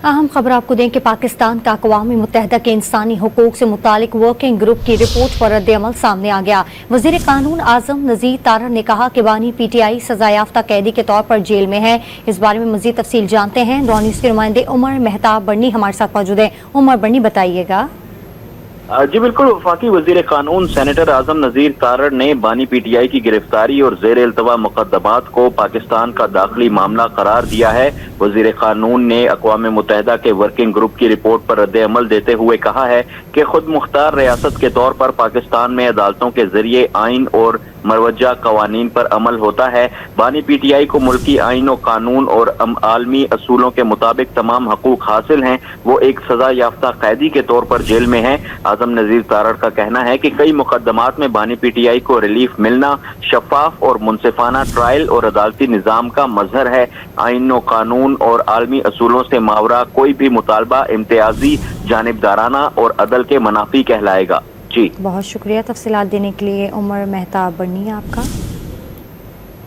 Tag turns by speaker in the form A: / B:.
A: अहम खबर आपको दें कि पाकिस्तान का अक़वाम मुत्तहिदा के इंसानी हुकूक से मुतालिक वर्किंग ग्रुप की रिपोर्ट पर रद्द-ए-अमल सामने आ गया। वज़ीर कानून आज़म नज़ीर तारड़ ने कहा कि बानी PTI सजा याफ्ता कैदी के तौर पर जेल में है। इस बारे में मज़ीद तफसील जानते हैं। रॉ न्यूज़ के नुमाइंदे उमर मेहताब बन्नी हमारे साथ मौजूद हैं। उमर बन्नी, बताइएगा।
B: जी बिल्कुल, वफाकी वज़ीर कानून सेनेटर आज़म नज़ीर तारड़ ने बानी PTI की गिरफ्तारी और ज़ेर इल्तवा मुक़द्दमात को पाकिस्तान का दाखिली मामला करार दिया है। वज़ीर कानून ने अक़वाम मुत्तहिदा के वर्किंग ग्रुप की रिपोर्ट पर रद्द अमल देते हुए कहा है कि खुद मुख्तार रियासत के तौर पर पाकिस्तान में अदालतों के जरिए आइन और मरवजा कवानीन पर अमल होता है। बानी PTI को मुल्की आइन और कानून और आलमी असूलों के मुताबिक तमाम हकूक हासिल हैं। वो एक सजा याफ्ता कैदी के तौर पर जेल में है। आज़म नज़ीर तारड़ का कहना है कि कई मुकदमात में बानी PTI को रिलीफ मिलना शफाफ और मुनसिफाना ट्रायल और अदालती निज़ाम का मजहर है। आइन और कानून और आलमी असूलों से मावरा कोई भी मुतालबा इम्तियाजी, जानिबदाराना और अदल के मनाफी कहलाएगा। जी
A: बहुत शुक्रिया तफसीलात देने के लिए उमर मेहताब बन्नी आपका।